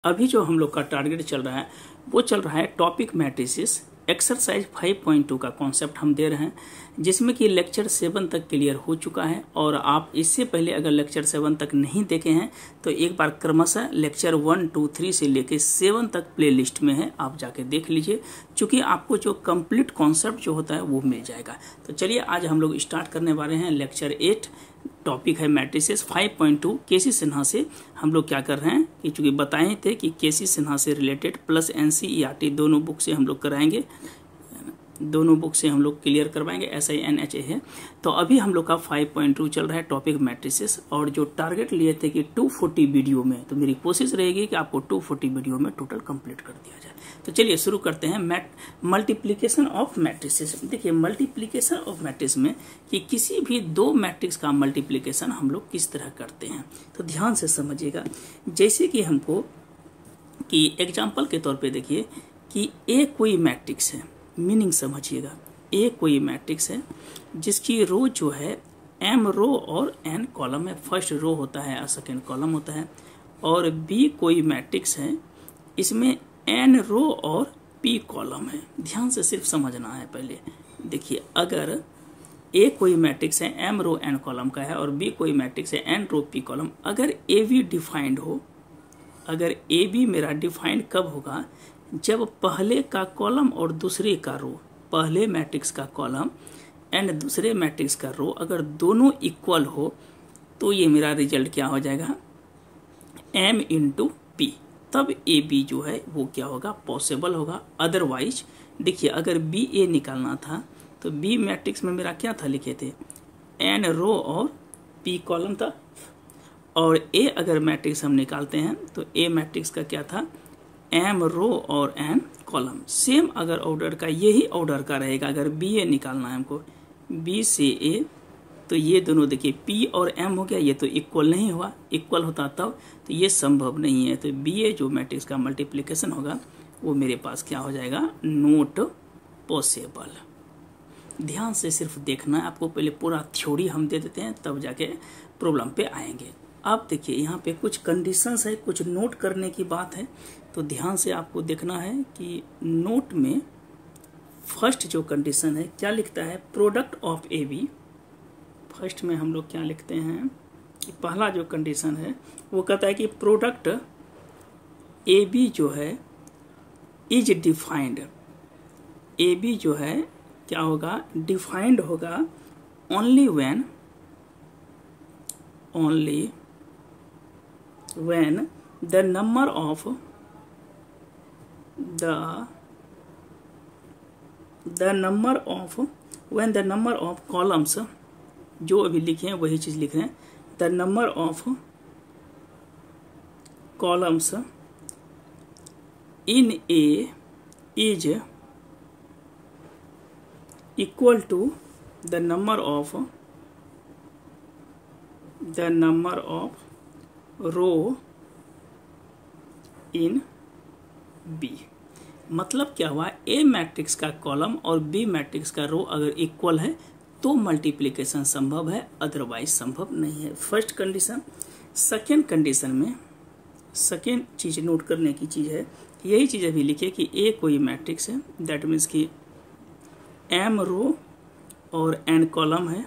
अभी जो हम लोग का टारगेट चल रहा है वो चल रहा है टॉपिक मैट्रिसेस एक्सरसाइज 5.2 का कॉन्सेप्ट हम दे रहे हैं, जिसमें कि लेक्चर 7 तक क्लियर हो चुका है। और आप इससे पहले अगर लेक्चर 7 तक नहीं देखे हैं तो एक बार क्रमशः लेक्चर 1, 2, 3 से लेके 7 तक प्लेलिस्ट में है, आप जाके देख लीजिए, क्योंकि आपको जो कंप्लीट कॉन्सेप्ट जो होता है वो मिल जाएगा। तो चलिए आज हम लोग स्टार्ट करने वाले हैं लेक्चर 8, टॉपिक है मैट्रिसेस 5.2। केसी सिन्हा से हम लोग क्या कर रहे हैं कि चूंकि बताए थे कि केसी सिन्हा से रिलेटेड प्लस एनसीईआरटी दोनों बुक से हम लोग कराएंगे, दोनों बुक से हम लोग क्लियर करवाएंगे, SINHA है। तो अभी हम लोग का 5.2 चल रहा है टॉपिक मैट्रिसेस, और जो टारगेट लिए थे कि 240 वीडियो में, तो मेरी कोशिश रहेगी कि आपको 240 वीडियो में टोटल कंप्लीट कर दिया जाए। तो चलिए शुरू करते हैं मल्टीप्लिकेशन ऑफ मैट्रिसेस। देखिए मल्टीप्लिकेशन ऑफ मैट्रिक्स में कि किसी भी दो मैट्रिक्स का मल्टीप्लिकेशन हम लोग किस तरह करते हैं, तो ध्यान से समझिएगा। जैसे कि हमको कि एग्जाम्पल के तौर पे देखिए कि ए कोई मैट्रिक्स है, मीनिंग समझिएगा। ए कोई मैट्रिक्स है जिसकी रो जो है m रो और n कॉलम है, फर्स्ट रो होता है और सेकेंड कॉलम होता है। और बी कोई मैट्रिक्स है, इसमें n रो और p कॉलम है। ध्यान से सिर्फ समझना है पहले। देखिए अगर ए कोई मैट्रिक्स है m रो n कॉलम का है और बी कोई मैट्रिक्स है n रो p कॉलम, अगर ए बी डिफाइंड हो, अगर ए बी मेरा डिफाइंड कब होगा, जब पहले का कॉलम और दूसरे का रो, पहले मैट्रिक्स का कॉलम एंड दूसरे मैट्रिक्स का रो अगर दोनों इक्वल हो, तो ये मेरा रिजल्ट क्या हो जाएगा, m इंटू पी। तब ए बी जो है वो क्या होगा, पॉसिबल होगा। अदरवाइज देखिए अगर बी ए निकालना था तो बी मैट्रिक्स में मेरा क्या था, लिखे थे n रो और p कॉलम था, और ए अगर मैट्रिक्स हम निकालते हैं तो ए मैट्रिक्स का क्या था, m रो और n कॉलम। सेम अगर ऑर्डर का यही ऑर्डर का रहेगा, अगर बी ए निकालना है हमको, बी से ए, तो ये दोनों देखिए p और m हो गया, ये तो इक्वल नहीं हुआ, इक्वल होता तब, तो ये संभव नहीं है। तो बी ए जो मैट्रिक्स का मल्टीप्लिकेशन होगा वो मेरे पास क्या हो जाएगा, नोट पॉसिबल। ध्यान से सिर्फ देखना है आपको, पहले पूरा थ्योरी हम दे देते हैं तब जाके प्रॉब्लम पे आएंगे। अब देखिए यहाँ पे कुछ कंडीशंस है, कुछ नोट करने की बात है, तो ध्यान से आपको देखना है कि नोट में फर्स्ट जो कंडीशन है क्या लिखता है, product of A B. First में हम लोग क्या लिखते हैं, पहला जो कंडीशन है वो कहता है कि प्रोडक्ट ए बी जो है इज डिफाइंड। ए बी जो है क्या होगा, डिफाइंड होगा only when the number of columns, जो अभी लिखे हैं वही चीज लिख रहे हैं, the number of columns in A is equal to the number of row in B. मतलब क्या हुआ, ए मैट्रिक्स का कॉलम और बी मैट्रिक्स का रो अगर इक्वल है तो मल्टीप्लिकेशन संभव है, अदरवाइज संभव नहीं है। First condition. सेकेंड कंडीशन में सेकेंड चीज नोट करने की चीज है, यही चीज अभी लिखिए कि ए कोई मैट्रिक्स है, दैट मीन्स कि m रो और n कॉलम है,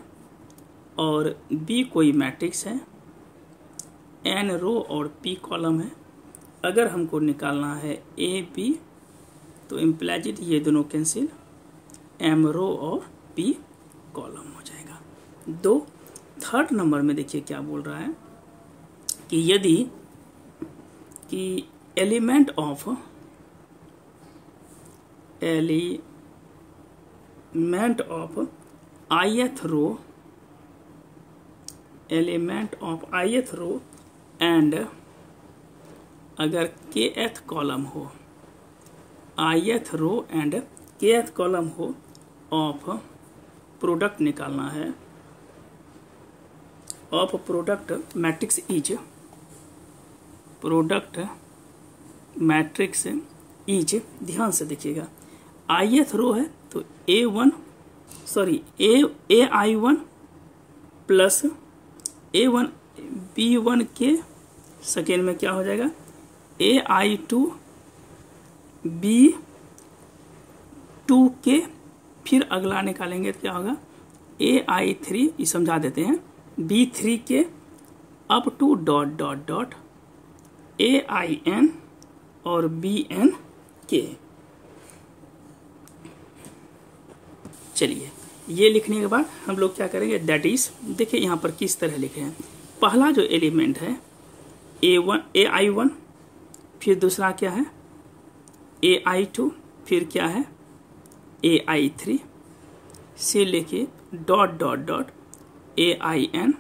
और बी कोई मैट्रिक्स है, n रो और p कॉलम है। अगर हमको निकालना है ए बी तो इम्प्लाइज ये दोनों कैंसिल, m रो और p कॉलम हो जाएगा। दो थर्ड नंबर में देखिए क्या बोल रहा है कि यदि कि element of ith row, element of ith row and अगर kth कॉलम हो, ith row and kth column हो ऑफ प्रोडक्ट निकालना है, of product matrix is, product matrix is, ध्यान से देखिएगा, ith रो है तो ai1 प्लस a1 b1 के सेकेंड में क्या हो जाएगा, AI2 B2 के, फिर अगला निकालेंगे तो क्या होगा AI3, ये समझा देते हैं, B3 के up to dot dot dot AIN और BN के। चलिए ये लिखने के बाद हम लोग क्या करेंगे, दैट इज, देखिए यहाँ पर किस तरह लिखे हैं। पहला जो एलिमेंट है AI1, फिर दूसरा क्या है AI2, फिर क्या है AI3 से लेके डॉट डॉट डॉट AIN,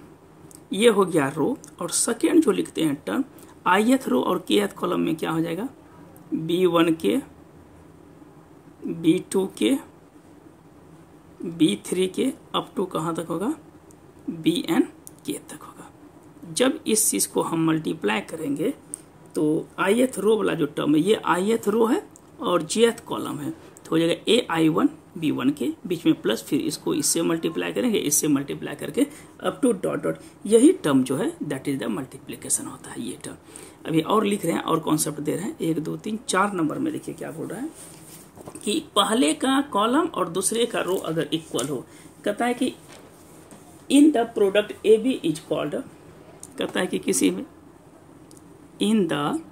ये हो गया रो। और सेकेंड जो लिखते हैं टर्म, ith रो और kth कॉलम में क्या हो जाएगा B1 के, B2 के, B3 के अप टू कहाँ तक होगा BN के तक होगा। जब इस चीज़ को हम मल्टीप्लाई करेंगे तो ith रो वाला जो टर्म है ये ith रो है और jth कॉलम है, तो हो जाएगा AI1 B1 के, बीच में प्लस, फिर इसको इससे मल्टीप्लाई करेंगे, इससे मल्टीप्लाई करके अप टू डॉट डॉट, यही टर्म जो है दैट इज द मल्टीप्लिकेशन होता है ये टर्म। अभी और लिख रहे हैं और कॉन्सेप्ट दे रहे हैं, 1 2 3 4 नंबर में देखिए क्या बोल रहा है कि पहले का कॉलम और दूसरे का रो अगर इक्वल हो, कहता है कि in the product AB is called, कहता है कि किसी में इन द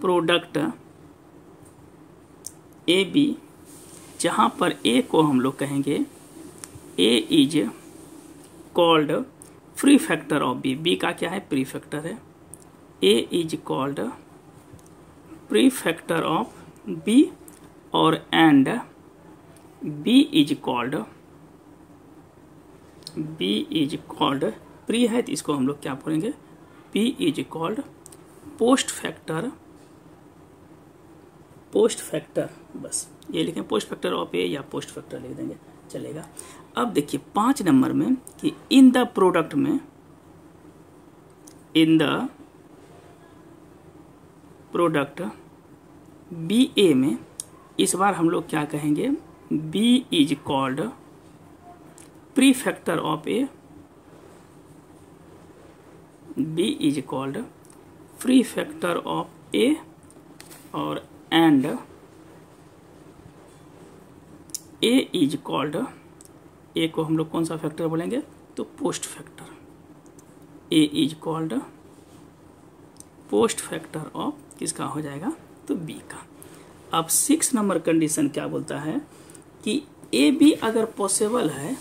प्रोडक्ट AB, जहां पर A को हम लोग कहेंगे A is called pre factor of B, B का क्या है प्री फैक्टर है, A is called pre factor of B, और and B is called pre है तो इसको हम लोग क्या बोलेंगे B is called post factor, बस ये लिखें पोस्ट फैक्टर ऑफ A या पोस्ट फैक्टर लिख देंगे चलेगा। अब देखिए 5 नंबर में कि इन द प्रोडक्ट में, इन द प्रोडक्ट BA में, इस बार हम लोग क्या कहेंगे B is called pre factor of A, B is called pre factor of A, और and A is called, A को हम लोग कौन सा फैक्टर बोलेंगे तो post factor, A is called post factor of किसका हो जाएगा तो B का। अब 6 नंबर कंडीशन क्या बोलता है कि AB अगर पॉसिबल है,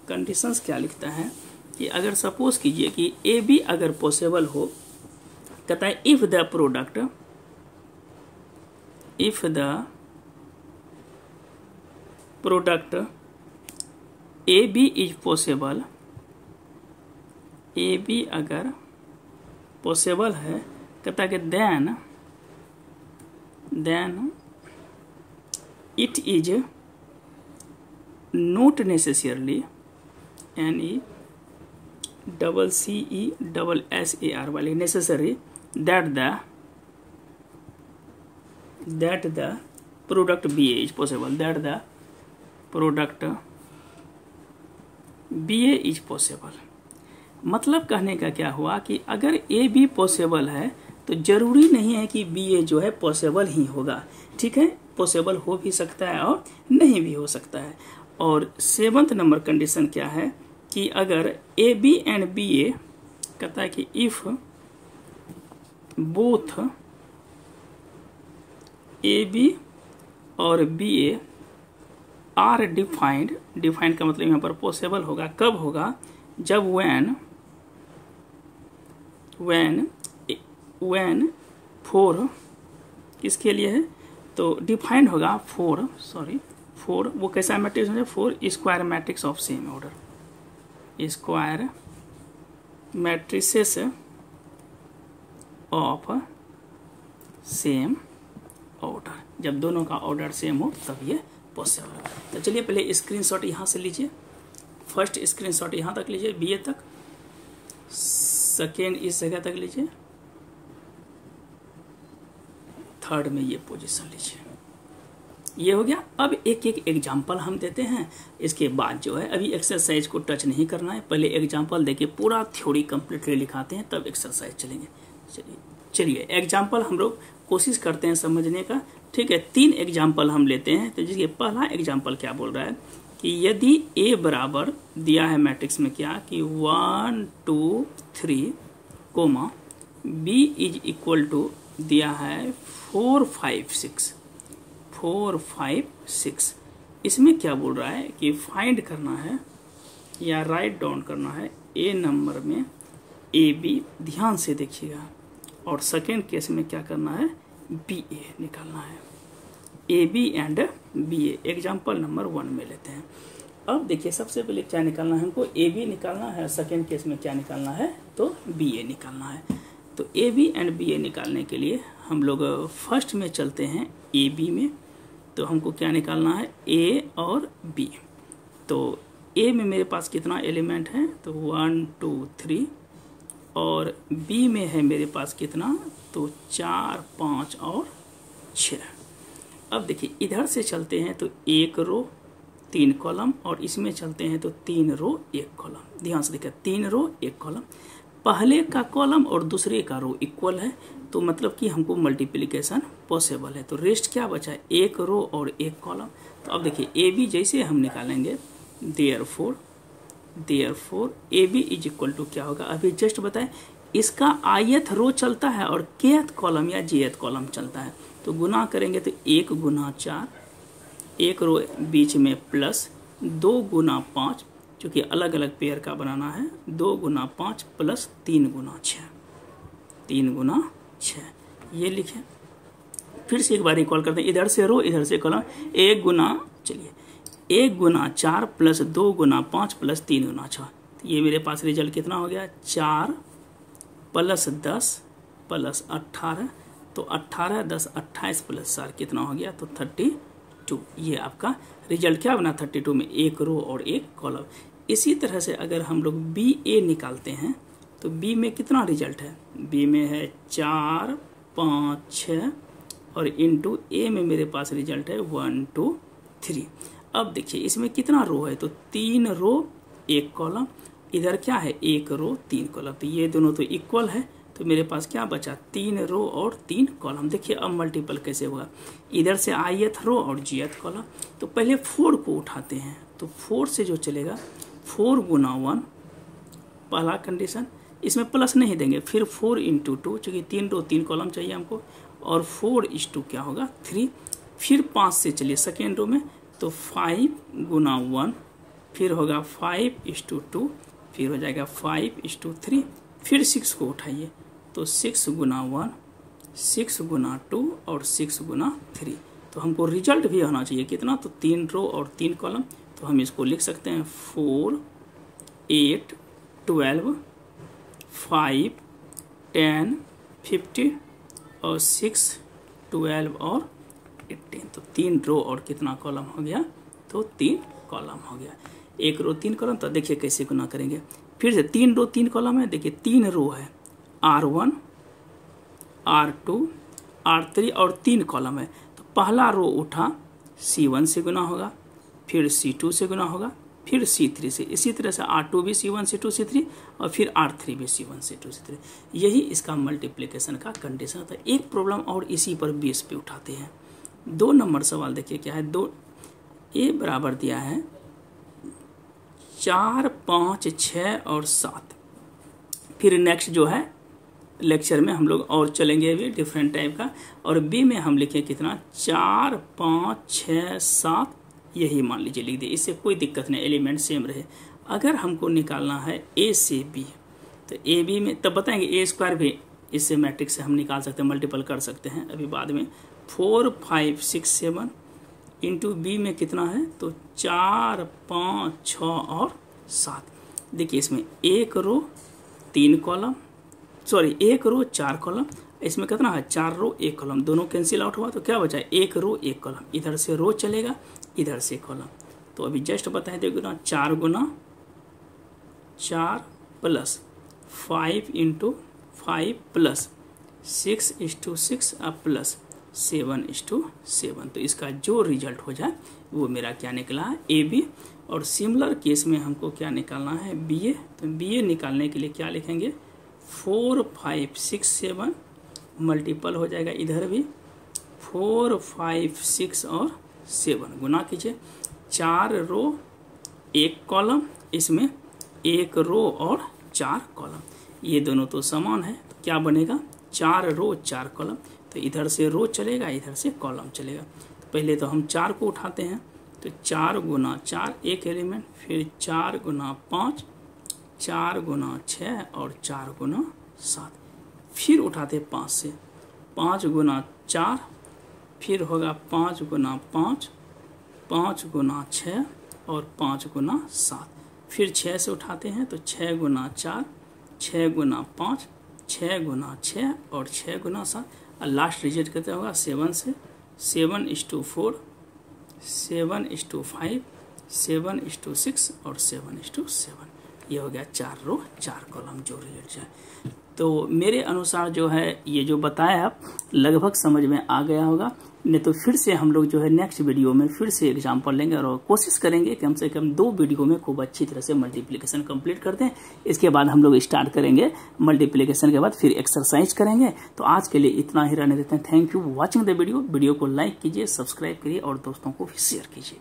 कंडीशंस क्या लिखता है कि अगर सपोज कीजिए कि AB अगर पॉसिबल हो, कहता है if the product, if the product AB is possible, AB अगर पॉसिबल है, कहता है कि then it is not necessarily, NECCESSAR वाली necessary, that the product BA is possible, that the product BA is possible. मतलब कहने का क्या हुआ कि अगर AB पॉसिबल है तो जरूरी नहीं है कि BA जो है पॉसिबल ही होगा, ठीक है, पॉसिबल हो भी सकता है और नहीं भी हो सकता है। और 7th नंबर कंडीशन क्या है कि अगर AB एंड BA, कहता है कि इफ बोथ AB और BA आर डिफाइंड, डिफाइंड का मतलब यहाँ पर पॉसिबल होगा, कब होगा जब when फोर किसके लिए है तो डिफाइंड होगा फोर वो कैसा मैट्रिक्स है, 4 square matrix of same order, square matrices of same order, जब दोनों का ऑर्डर सेम हो तब ये पॉसिबल है। तो चलिए पहले स्क्रीनशॉट यहाँ से लीजिए, फर्स्ट स्क्रीनशॉट यहाँ तक लीजिए BA तक, सेकेंड इस जगह तक लीजिए, थर्ड में ये पोजीशन लीजिए, ये हो गया। अब एक एक एग्जाम्पल हम देते हैं, इसके बाद जो है अभी एक्सरसाइज को टच नहीं करना है, पहले एग्जाम्पल देके पूरा थ्योरी कंप्लीटली लिखाते हैं तब एक्सरसाइज चलेंगे। चलिए चलिए एग्जाम्पल हम लोग कोशिश करते हैं समझने का। ठीक है, 3 एग्जाम्पल हम लेते हैं। तो जिसके पहला एग्जाम्पल क्या बोल रहा है कि यदि A बराबर दिया है मैट्रिक्स में क्या कि 1 2 3 comma B is equal to दिया है 4 5 6। इसमें क्या बोल रहा है कि फाइंड करना है या राइट डाउन करना है A नंबर में AB, ध्यान से देखिएगा, और सेकेंड केस में क्या करना है BA निकालना है। AB and BA example number 1 में लेते हैं। अब देखिए सबसे पहले क्या निकालना है हमको, AB निकालना है, सेकेंड केस में क्या निकालना है तो BA निकालना है। तो AB एंड BA निकालने के लिए हम लोग फर्स्ट में चलते हैं AB में। तो हमको क्या निकालना है A और B। तो A में मेरे पास कितना एलिमेंट है तो 1 2 3, और B में है मेरे पास कितना तो 4 5 और 6। अब देखिए इधर से चलते हैं तो 1 रो 3 कॉलम, और इसमें चलते हैं तो 3 रो 1 कॉलम। ध्यान से देखिए 3 रो 1 कॉलम, पहले का कॉलम और दूसरे का रो इक्वल है, तो मतलब कि हमको मल्टीप्लिकेशन पॉसिबल है। तो रेस्ट क्या बचा है 1 रो और 1 कॉलम। तो अब देखिए AB जैसे हम निकालेंगे therefore AB is equal to क्या होगा, अभी जस्ट बताएं, इसका ith रो चलता है और kth कॉलम या jth कॉलम चलता है। तो गुना करेंगे तो 1 गुना 4, 1 रो बीच में प्लस 2 गुना 5, चूँकि अलग अलग पेयर का बनाना है, 2 गुना 5 प्लस 3 गुना 6, 3 गुना 6 ये लिखें। फिर से एक बार रिकॉल करते हैं, इधर से रो इधर से कॉलम, 1 गुना 4 प्लस 2 गुना 5 प्लस 3 गुना 6। तो ये मेरे पास रिजल्ट कितना हो गया 4 प्लस 10 प्लस 18, तो 18 10 28 प्लस 4 कितना हो गया तो 32। ये आपका रिजल्ट क्या बना 32 में 1 रो और 1 कॉलम। इसी तरह से अगर हम लोग BA निकालते हैं तो B में कितना रिजल्ट है, B में है 4 5 6, और इंटू A में मेरे पास रिजल्ट है 1 2 3। अब देखिए इसमें कितना रो है तो 3 रो 1 कॉलम, इधर क्या है 1 रो 3 कॉलम, तो ये दोनों तो इक्वल है। तो मेरे पास क्या बचा 3 रो और 3 कॉलम। देखिए अब मल्टीपल कैसे होगा, इधर से ith रो और jth कॉलम। तो पहले 4 को उठाते हैं, तो 4 से जो चलेगा 4 गुना 1 पहला कंडीशन, इसमें प्लस नहीं देंगे, फिर 4 इंटू 2, चूँकि 3 रो 3 कॉलम चाहिए हमको, और 4 इस 2 क्या होगा 3। फिर 5 से चलिए सेकेंड रो में, तो 5 गुना 1, फिर होगा 5 इस 2, फिर हो जाएगा 5 इस 3, फिर 6 को उठाइए तो 6 गुना 1, 6 गुना 2 और 6 गुना 3। तो हमको रिजल्ट भी आना चाहिए कितना तो 3 रो और 3 कॉलम। तो हम इसको लिख सकते हैं 4 8 12 5 10 50 और 6 12 और 18। तो 3 रो और कितना कॉलम हो गया तो 3 कॉलम हो गया, 1 रो 3 कॉलम। तो देखिए कैसे गुना करेंगे, फिर से 3 रो 3 कॉलम है, देखिए 3 रो है R1 R2 R3 और 3 कॉलम है। तो पहला रो उठा C1 से गुना होगा, फिर C2 से गुना होगा, फिर C3 से, इसी तरह से R2 भी C1 C2 C3 और फिर R3 भी C1 C2 C3। यही इसका मल्टीप्लिकेशन का कंडीशन होता है। एक प्रॉब्लम और इसी पर बेस पे उठाते हैं। 2 नंबर सवाल देखिए क्या है, 2 A बराबर दिया है 4 5 6 और 7। फिर नेक्स्ट जो है लेक्चर में हम लोग और चलेंगे अभी डिफरेंट टाइप का, और B में हम लिखें कितना 4 5 6 7, यही मान लीजिए लिख दिए, इससे कोई दिक्कत नहीं, एलिमेंट सेम रहे। अगर हमको निकालना है A से B, तो AB में तब बताएंगे A स्क्वायर भी इससे मैट्रिक्स से हम निकाल सकते हैं, मल्टीपल कर सकते हैं अभी बाद में। 4 5 6 7 इंटू B में कितना है तो 4 5 6 और 7। देखिए इसमें 1 रो 3 कॉलम, सॉरी 1 रो 4 कॉलम, इसमें कितना है 4 रो 1 कॉलम, दोनों कैंसिल आउट हुआ तो क्या बचा 1 रो 1 कॉलम, इधर से रो चलेगा इधर से कॉलम। तो अभी जस्ट बताए थे गुना 4 गुना 4 प्लस 5 इंटू 5 प्लस 6 इस टू 6 अब प्लस 7 इस टू 7। तो इसका जो रिजल्ट हो जाए वो मेरा क्या निकला है AB। और सिमिलर केस में हमको क्या निकालना है BA। तो BA निकालने के लिए क्या लिखेंगे 4 5 6 7 मल्टीपल हो जाएगा इधर भी 4, 5, 6 और 7 गुना कीजिए। 4 रो 1 कॉलम, इसमें 1 रो और 4 कॉलम, ये दोनों तो समान है, तो क्या बनेगा 4 रो 4 कॉलम। तो इधर से रो चलेगा, इधर से कॉलम चलेगा। तो पहले तो हम 4 को उठाते हैं, तो 4 गुना 4 एक एलिमेंट, फिर 4 गुना 5, 4 गुना 6 और 4 गुना 7, फिर उठाते 5 से 5 गुना 4, फिर होगा 5 गुना 5, 5 गुना 6 और 5 गुना 7, फिर 6 से उठाते हैं तो 6 गुना 4, 6 गुना 5, 6 गुना 6 और 6 गुना 7, और लास्ट रिजल्ट कितना होगा 7 से 7:4, 7:5, 7:6 और 7:7, ये हो गया 4 रो 4 कॉलम जो रिजल्ट है। तो मेरे अनुसार जो है ये जो बताया आप लगभग समझ में आ गया होगा। नहीं तो फिर से हम लोग जो है नेक्स्ट वीडियो में फिर से एग्जाम्पल लेंगे और कोशिश करेंगे कम से कम 2 वीडियो में खूब अच्छी तरह से मल्टीप्लिकेशन कंप्लीट करते हैं। इसके बाद हम लोग स्टार्ट करेंगे मल्टीप्लिकेशन के बाद फिर एक्सरसाइज करेंगे। तो आज के लिए इतना ही रहने देते हैं। Thank you watching the video को लाइक कीजिए, सब्सक्राइब करिए और दोस्तों को भी शेयर कीजिए।